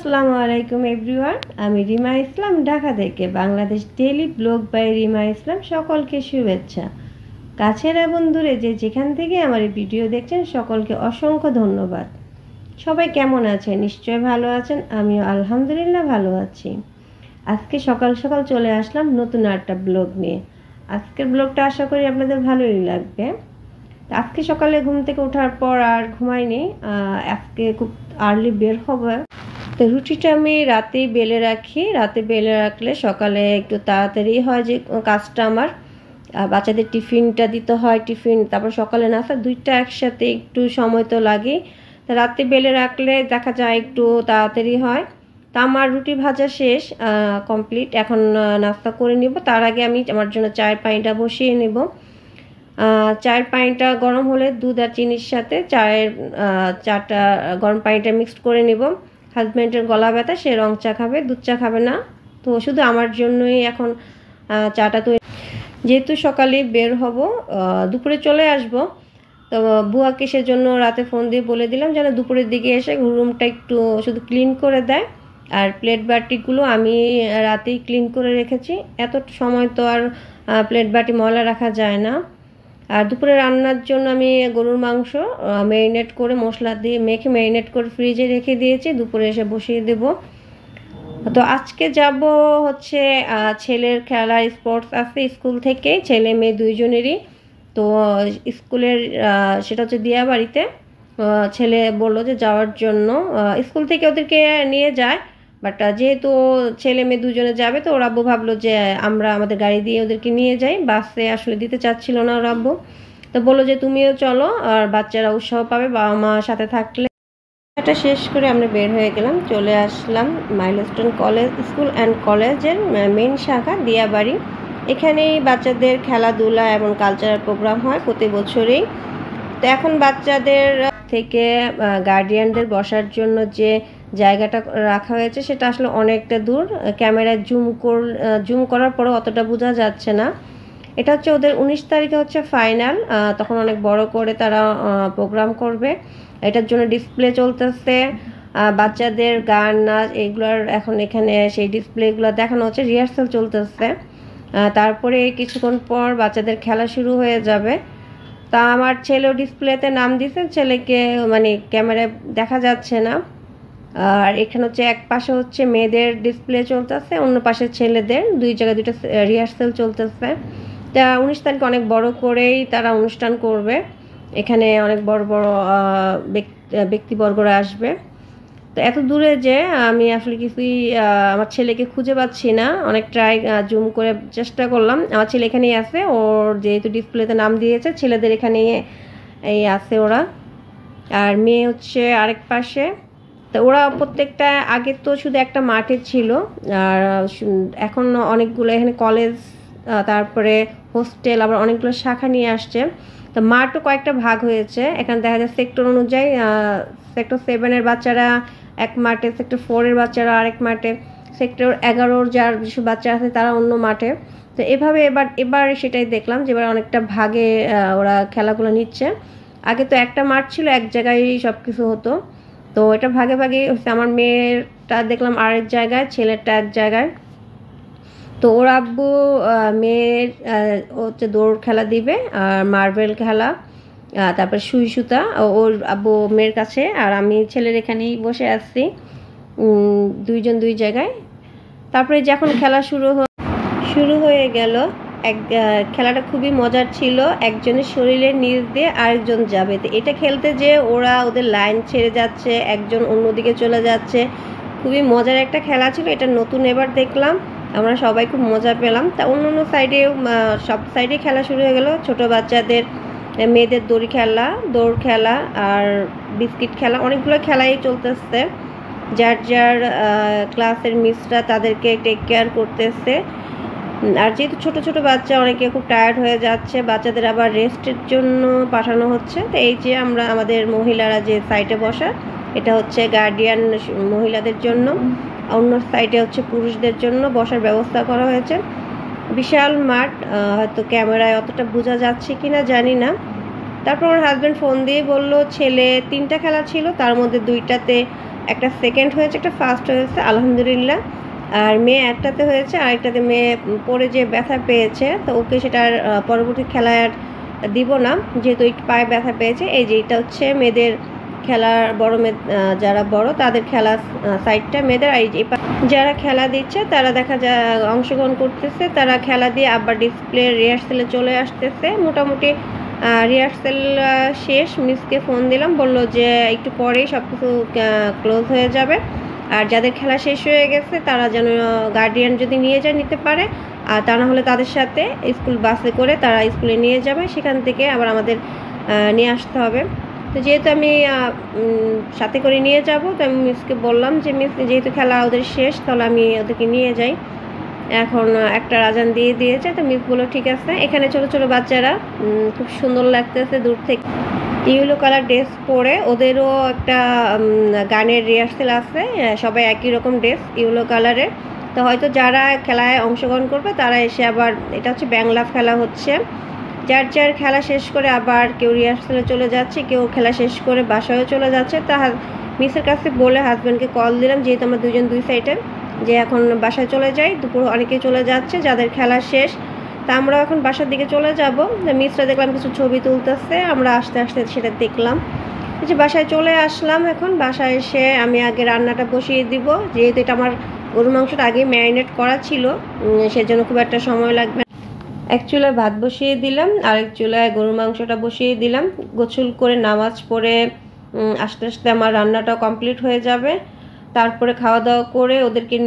আসসালামু আলাইকুম এভরিওয়ান। আমি রিমা ইসলাম, ঢাকা থেকে Bangladesh daily blog by Rima Islam. সকলকে শুভেচ্ছা। কাছের এবং দূরে যে যেখান থেকে আমার এই ভিডিও দেখছেন সকলকে অসংখ্য ধন্যবাদ। সবাই কেমন আছেন? নিশ্চয়ই ভালো আছেন। আমিও আলহামদুলিল্লাহ ভালো আছি। আজকে সকাল সকাল চলে আসলাম নতুন একটা ব্লগ নিয়ে। আজকের ব্লগটা আশা করি আপনাদের ভালোই লাগবে। আজকে সকালে ঘুম থেকে ওঠার পর আর ঘুমাইনি, আজকে খুব আর্লি বের হবে। তো রুটিটা আমি রাতেই বেলে রাখি। রাতে বেলে রাখলে সকালে একটু তাড়াতাড়ি হয় যে কাজটা আমার। বাচ্চাদের টিফিনটা দিতে হয়, টিফিন তারপর সকালে নাস্তা, দুইটা একসাথে একটু সময় তো লাগে। তা রাতে বেলে রাখলে দেখা যায় একটু তাড়াতাড়ি হয়। তা আমার রুটি ভাজা শেষ, কমপ্লিট। এখন নাস্তা করে নিব। তার আগে আমি আমার জন্য চায়ের পানিটা বসিয়ে নেব। চায়ের পানিটা গরম হলে দুধ আর চিনির সাথে চাটা গরম পানিটা মিক্সড করে নেব। হাজব্যান্ডের গলা ব্যথা, সে রং চা খাবে, দুধ চা খাবে না। তো শুধু আমার জন্যই এখন চাটা তৈরি। যেহেতু সকালে বের হব, দুপুরে চলে আসব, তো বুয়াকে সেজন্য রাতে ফোন দিয়ে বলে দিলাম যেন দুপুরের দিকে এসে রুমটা একটু শুধু ক্লিন করে দেয়। আর প্লেট বাটিগুলো আমি রাতেই ক্লিন করে রেখেছি। এত সময় তো আর প্লেট বাটি ময়লা রাখা যায় না। আর দুপুরে রান্নার জন্য আমি গরুর মাংস ম্যারিনেট করে মশলা দিয়ে মেখে ম্যারিনেট করে ফ্রিজে রেখে দিয়েছি, দুপুরে এসে বসিয়ে দেব। তো আজকে যাব হচ্ছে ছেলের খেলার স্পোর্টস আছে স্কুল থেকে, ছেলে মেয়ে দুইজনেরই। তো স্কুলের সেটা হচ্ছে দিয়াবাড়িতে। ছেলে বললো যে যাওয়ার জন্য, স্কুল থেকে ওদেরকে নিয়ে যায়, বাট যেহেতু ছেলে মেয়ে দুজনে যাবে তো ওর আব্বু ভাবলো যে আমরা আমাদের গাড়ি দিয়ে ওদেরকে নিয়ে যাই। বাসে আসলে দিতে চাচ্ছিল না ওর আব্বু, তো বললো যে তুমিও চলো, আর বাচ্চারা উৎসাহ পাবে বাবা মা সাথে থাকলে। এটা শেষ করে আমরা বের হয়ে গেলাম, চলে আসলাম মাইলস্টোন কলেজ স্কুল অ্যান্ড কলেজের মেইন শাখা দিয়াবাড়ি। এখানেই বাচ্চাদের খেলাধুলা এবং কালচারাল প্রোগ্রাম হয় প্রতি বছরেই। তো এখন বাচ্চাদের থেকে গার্ডিয়ানদের বসার জন্য যে জায়গাটা রাখা হয়েছে সেটা আসলে অনেকটা দূর। ক্যামেরায় জুম করার পরেও অতটা বোঝা যাচ্ছে না। এটা হচ্ছে ওদের 19 তারিখে হচ্ছে ফাইনাল, তখন অনেক বড় করে তারা প্রোগ্রাম করবে। এটার জন্য ডিসপ্লে চলতেছে, বাচ্চাদের গান নাচ এগুলোর এখন এখানে সেই ডিসপ্লেগুলো দেখানো হচ্ছে, রিহার্সাল চলতেছে। তারপরে কিছুক্ষণ পর বাচ্চাদের খেলা শুরু হয়ে যাবে। তা আমার ছেলেও ডিসপ্লেতে নাম দিয়েছে, ছেলেকে মানে ক্যামেরায় দেখা যাচ্ছে না। আর এখানে হচ্ছে এক পাশে হচ্ছে মেয়েদের ডিসপ্লে চলতেছে, অন্য পাশে ছেলেদের, দুই জায়গায় দুটো রিহার্সাল চলতেছে। তা 19 তারিখ অনেক বড় করেই তারা অনুষ্ঠান করবে। এখানে অনেক বড় বড় ব্যক্তিবর্গরা আসবে। তো এত দূরে যে আমি আসলে কিছুই আমার ছেলেকে খুঁজে পাচ্ছি না, অনেক জুম করে চেষ্টা করলাম। আমার ছেলে এখানেই আছে, ওর যেহেতু ডিসপ্লেতে নাম দিয়েছে ছেলেদের এখানেই এই আছে ওরা, আর মেয়ে হচ্ছে আরেক পাশে। তো ওরা প্রত্যেকটা আগে তো শুধু একটা মাঠে ছিল, আর এখন অনেকগুলো এখানে কলেজ, তারপরে হোস্টেল, আবার অনেকগুলো শাখা নিয়ে আসছে। তো মাঠও কয়েকটা ভাগ হয়েছে। এখানে দেখা যায় সেক্টর অনুযায়ী, সেক্টর 7-এর বাচ্চারা এক মাঠে, সেক্টর 4-এর বাচ্চারা আরেক মাঠে, সেক্টর 11-র যার যেসব বাচ্চা আছে তারা অন্য মাঠে। তো এভাবে এবার সেটাই দেখলাম যে এবার অনেকটা ভাগে ওরা খেলাগুলো নিচ্ছে। আগে তো একটা মাঠ ছিল, এক জায়গায় সব কিছু হতো। তো এটা ভাগে ভাগে হচ্ছে। আমার মেয়েরটা দেখলাম আরেক জায়গায়, ছেলেরটা এক জায়গায়। তো ওর আব্বু মেয়ের হচ্ছে দৌড় খেলা দিবে, আর মার্বেল খেলা, তারপর সুই সুতা ওর আব্বু মেয়ের কাছে, আর আমি ছেলের এখানেই বসে আসছি, দুইজন দুই জায়গায়। তারপরে যখন খেলা শুরু হয়ে গেল, খেলাটা খুবই মজার ছিল। একজনের শরীরের নিচ দিয়ে আরেকজন যাবে, তো এটা খেলতে যে ওরা ওদের লাইন ছেড়ে যাচ্ছে, একজন অন্যদিকে চলে যাচ্ছে। খুবই মজার একটা খেলা ছিল, এটা নতুন এবার দেখলাম, আমরা সবাই খুব মজা পেলাম। তা অন্য সাইডে সব সাইডে খেলা শুরু হয়ে গেল। ছোট বাচ্চাদের, মেয়েদের দৌড় খেলা আর বিস্কিট খেলা, অনেকগুলো খেলাই চলতেছে। যার যার ক্লাসের মিসরা তাদেরকে টেক কেয়ার করতেছে। আর যেহেতু ছোট ছোট বাচ্চা, অনেকে খুব টায়ার্ড হয়ে যাচ্ছে, বাচ্চাদের আবার রেস্টের জন্য পাঠানো হচ্ছে। তো এই যে আমরা আমাদের মহিলারা যে সাইডে বসা, এটা হচ্ছে গার্ডিয়ান মহিলাদের জন্য, অন্য সাইডে হচ্ছে পুরুষদের জন্য বসার ব্যবস্থা করা হয়েছে। বিশাল মাঠ, হয়তো ক্যামেরায় অতটা বোঝা যাচ্ছে কিনা জানি না। তারপর আমার হাজব্যান্ড ফোন দিয়ে বলল ছেলে 3টা খেলা ছিল, তার মধ্যে 2টাতে একটা সেকেন্ড হয়েছে, একটা ফার্স্ট হয়েছে আলহামদুলিল্লাহ। আর মেয়ে একটাতে হয়েছে, আরেকটাতে মেয়ে পরে যে ব্যথা পেয়েছে, তো ওকে সেটার পরবর্তী খেলায় আর দিব না, যেহেতু একটু পায়ে ব্যথা পেয়েছে। এই যে এটা হচ্ছে মেয়েদের খেলার বড় মেয়ে, যারা বড় তাদের খেলা সাইডটা মেয়েদের। আর এই যে যারা খেলা দিচ্ছে তারা দেখা যায় অংশগ্রহণ করতেছে, তারা খেলা দিয়ে আবার ডিসপ্লে রিহার্সেলে চলে আসতেছে। মোটামুটি রিহার্সেল শেষ, মিসকে ফোন দিলাম, বললো যে একটু পরেই সব কিছু ক্লোজ হয়ে যাবে। আর যাদের খেলা শেষ হয়ে গেছে তারা যেন গার্ডিয়ান যদি নিয়ে যায় নিতে পারে, আর তা না হলে তাদের সাথে স্কুল বাসে করে তারা স্কুলে নিয়ে যাবে, সেখান থেকে আবার আমাদের নিয়ে আসতে হবে। তো যেহেতু আমি সাথে করে নিয়ে যাব, তো আমি মিসকে বললাম যে মিস যেহেতু খেলা ওদের শেষ, তাহলে আমি ওদেরকে নিয়ে যাই। এখন একটা আজান দিয়ে দিয়েছে, তো মিস বললো ঠিক আছে। এখানে ছোটো ছোটো বাচ্চারা খুব সুন্দর লাগতেছে দূর থেকে, ইয়েলো কালার ড্রেস পরে, ওদেরও একটা গানের রিহার্সেল আছে, সবাই একই রকম ড্রেস ইয়েলো কালারের। তো হয়তো যারা খেলায় অংশগ্রহণ করবে তারা এসে আবার, এটা হচ্ছে বাংলা খেলা হচ্ছে, যার যার খেলা শেষ করে আবার কেউ রিহার্সেলে চলে যাচ্ছে, কেউ খেলা শেষ করে বাসায়ও চলে যাচ্ছে। তা মিসের কাছে বলে হাজব্যান্ডকে কল দিলাম, যেহেতু আমরা দুজন দুই সাইডে, যে এখন বাসায় চলে যাই। দুপুর অনেকেই চলে যাচ্ছে যাদের খেলা শেষ, তা আমরাও এখন বাসার দিকে চলে যাব। মিসরা দেখলাম কিছু ছবি তুলতেছে, আমরা আস্তে আস্তে সেটা দেখলাম। এই যে বাসায় চলে আসলাম। এখন বাসায় এসে আমি আগে রান্নাটা বসিয়ে দিব, যেহেতু এটা আমার গরুর মাংসটা আগে ম্যারিনেট করা ছিল, সেজন্য খুব একটা সময় লাগবে। এক চুলায় ভাত বসিয়ে দিলাম, আরেক চুলায় গরুর মাংসটা বসিয়ে দিলাম। গোসল করে নামাজ পড়ে আস্তে আস্তে আমার রান্নাটা কমপ্লিট হয়ে যাবে। তারপরে খাওয়া দাওয়া করে ওদেরকে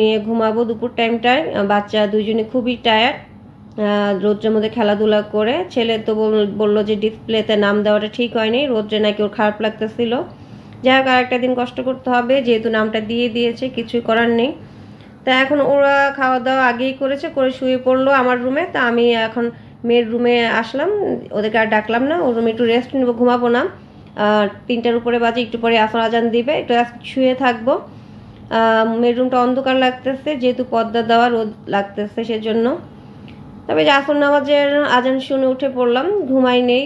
নিয়ে ঘুমাবো দুপুর টাইমটায়। বাচ্চা দুইজনে খুবই টায়ার্ড, রোদ্রের মধ্যে খেলাধুলা করে। ছেলে তো বললো যে ডিসপ্লেতে নাম দেওয়াটা ঠিক হয়নি, রোদ্রে নাকি ওর খারাপ লাগতেছিল। যাই হোক, আরেকটা দিন কষ্ট করতে হবে, যেহেতু নামটা দিয়ে দিয়েছে, কিছুই করার নেই। তা এখন ওরা খাওয়া দাওয়া আগেই করেছে, করে শুয়ে পড়লো আমার রুমে। তা আমি এখন মেয়ের রুমে আসলাম, ওদেরকে আর ডাকলাম না, ওর রুমে একটু রেস্ট নেবো, ঘুমাবো না। 3টার উপরে বাজে, একটু পরে আসর আজান দিবে, একটু শুয়ে থাকবো। মেয়ের রুমটা অন্ধকার লাগতেছে, যেহেতু পর্দা দেওয়া, রোদ লাগতেছে সেজন্য। তবে যে আসর নামাজের আজান শুনে উঠে পড়লাম, ঘুমাই নেই।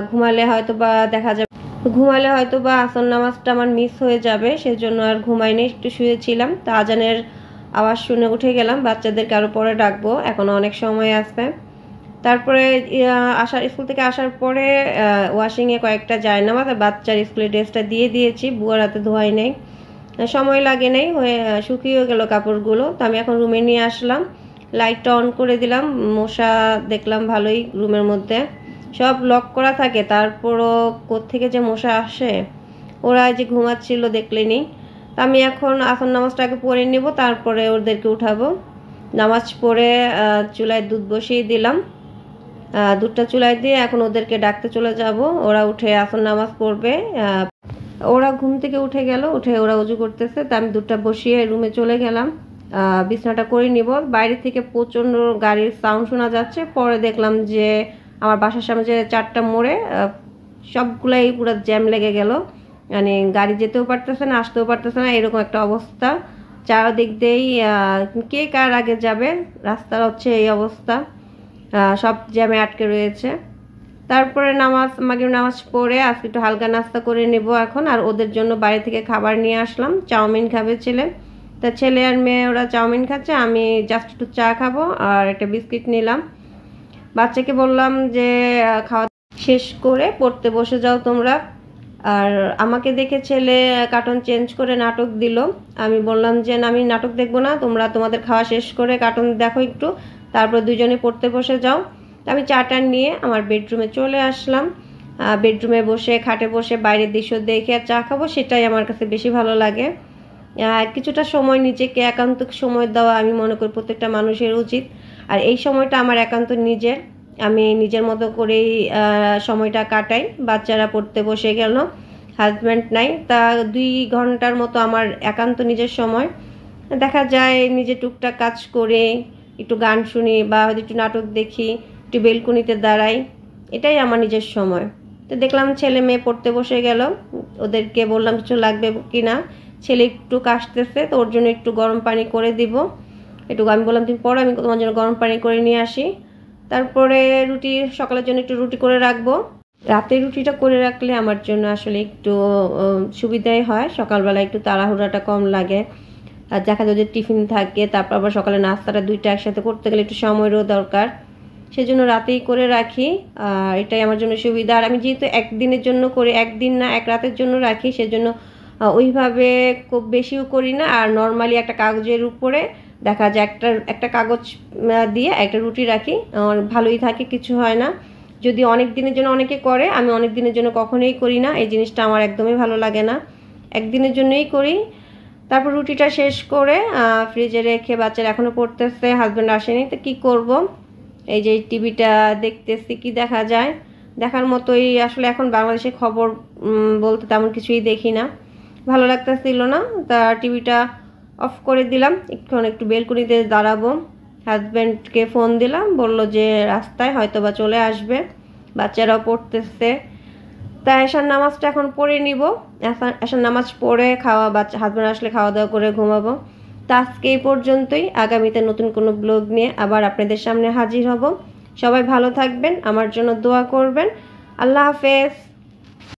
ঘুমালে হয়তো বা দেখা যাবে, ঘুমালে হয়তো বা আসর নামাজটা আমার মিস হয়ে যাবে, সেজন্য আর ঘুমাই নেই, একটু শুয়েছিলাম। তা আজানের আওয়াজ শুনে উঠে গেলাম, বাচ্চাদেরকে আরও পরে ডাকবো, এখনও অনেক সময় আছে। তারপরে স্কুল থেকে আসার পরে ওয়াশিংয়ে কয়েকটা জায়নামাজ আর বাচ্চার স্কুলের ড্রেসটা দিয়ে দিয়েছি, বুয়ার হাতে ধোয়াই নেই, সময় লাগে নেই, হয়ে শুকিয়েও গেল কাপড়গুলো। তো আমি এখন রুমে নিয়ে আসলাম, লাইটটা অন করে দিলাম। মশা দেখলাম ভালোই রুমের মধ্যে, সব লক করা থাকে, তারপরও কোত্থেকে যে মশা আসে। ওরা যে ঘুমাচ্ছিল দেখলেনি। তা আমি এখন আসর নামাজটা আগে পড়ে নেব, তারপরে ওদেরকে উঠাবো। নামাজ পড়ে চুলায় দুধ বসিয়ে দিলাম, দুধটা চুলায় দিয়ে এখন ওদেরকে ডাকতে চলে যাব। ওরা উঠে আসর নামাজ পড়বে। ওরা ঘুম থেকে উঠে গেল, উঠে ওরা উজু করতেছে। তা আমি দুধটা বসিয়ে রুমে চলে গেলাম, বিছানাটা করে নিব। বাইরে থেকে প্রচণ্ড গাড়ির সাউন্ড শোনা যাচ্ছে। পরে দেখলাম যে আমার বাসার সামনে যে 4টা মোড়ে সবগুলাই পুরো জ্যাম লেগে গেল, মানে গাড়ি যেতেও পারতেছে না, আসতেও পারতেছে না, এরকম একটা অবস্থা। চারদিক দিয়েই কে কার আগে যাবে, রাস্তার হচ্ছে এই অবস্থা, সব জ্যামে আটকে রয়েছে। তারপরে মাগরিব নামাজ পড়ে আজকে একটু হালকা নাস্তা করে নেব এখন। আর ওদের জন্য বাইরে থেকে খাবার নিয়ে আসলাম, চাউমিন খাবে ছেলে। তা ছেলে আর মেয়ে ওরা চাউমিন খাচ্ছে, আমি জাস্ট একটু চা খাবো আর একটা বিস্কিট নিলাম। বাচ্চাকে বললাম যে খাওয়া শেষ করে পড়তে বসে যাও তোমরা। আর আমাকে দেখে ছেলে কার্টুন চেঞ্জ করে নাটক দিল। আমি বললাম যে না, আমি নাটক দেখবো না, তোমরা তোমাদের খাওয়া শেষ করে কার্টুন দেখো একটু, তারপর দুজনে পড়তে বসে যাও। আমি চাটা নিয়ে আমার বেডরুমে চলে আসলাম। বেডরুমে বসে খাটে বসে বাইরের দৃশ্য দেখে আর চা খাবো, সেটাই আমার কাছে বেশি ভালো লাগে। কিছুটা সময় নিজেকে একান্ত সময় দেওয়া আমি মনে করি প্রত্যেকটা মানুষের উচিত। আর এই সময়টা আমার একান্ত নিজের, আমি নিজের মতো করেই সময়টা কাটাই। বাচ্চারা পড়তে বসে গেল, হাজব্যান্ড নাই, তা 2 ঘন্টার মতো আমার একান্ত নিজের সময়। দেখা যায় নিজে টুকটাক কাজ করে একটু গান শুনি বা একটু নাটক দেখি, একটু বেলকনিতে দাঁড়াই, এটাই আমার নিজের সময়। তো দেখলাম ছেলে মেয়ে পড়তে বসে গেল, ওদেরকে বললাম কিছু লাগবে কি না। ছেলে একটু কাশতেছে, তো ওর জন্য একটু গরম পানি করে দিব। একটু আমি বললাম তুমি পড়ো, আমি তোমার জন্য গরম পানি করে নিয়ে আসি। তারপরে সকালের জন্য একটু রুটি করে রাখবো। রাতের রুটিটা করে রাখলে আমার জন্য আসলে একটু সুবিধাই হয়, সকালবেলা একটু তাড়াহুড়াটা কম লাগে। আর দেখা যায় যে টিফিন থাকে, তারপর আবার সকালে নাস্তাটা দুইটা একসাথে করতে গেলে একটু সময়েরও দরকার, সেজন্য রাতেই করে রাখি। আর এটাই আমার জন্য সুবিধা। আর আমি যেহেতু একদিনের জন্য করি, একদিন না এক রাতের জন্য রাখি, সেজন্য ওইভাবে খুব বেশিও করি না। আর নর্মালি একটা কাগজের উপরে দেখা যায় একটা কাগজ দিয়ে একটা রুটি রাখি, আমার ভালোই থাকে, কিছু হয় না। যদি অনেক দিনের জন্য অনেকে করে, আমি অনেক দিনের জন্য কখনোই করি না, এই জিনিসটা আমার একদমই ভালো লাগে না, একদিনের জন্যই করি। তারপর রুটিটা শেষ করে ফ্রিজে রেখে, বাচ্চারা এখনও পড়তেছে, হাজব্যান্ড আসেনি, তো কী করব, এই যে টিভিটা দেখতেছি। কি দেখা যায়, দেখার মতোই আসলে এখন বাংলাদেশের খবর বলতে তেমন কিছুই দেখি না, ভালো লাগতেছিল না, তা টিভিটা অফ করে দিলাম। একটু বেলকনিতে দাঁড়াবো, হাজব্যান্ডকে ফোন দিলাম, বলল যে রাস্তায় হয়তো বা চলে আসবে, বাচ্চারাও পড়তেছে। তা এশার নামাজটা এখন পড়ে নিব, এশার নামাজ পড়ে হাজব্যান্ড আসলে খাওয়া দাওয়া করে ঘুমাবো। তা আজকে এই পর্যন্তই, আগামীতে নতুন কোনো ব্লগ নিয়ে আবার আপনাদের সামনে হাজির হব। সবাই ভালো থাকবেন, আমার জন্য দোয়া করবেন। আল্লাহ হাফেজ।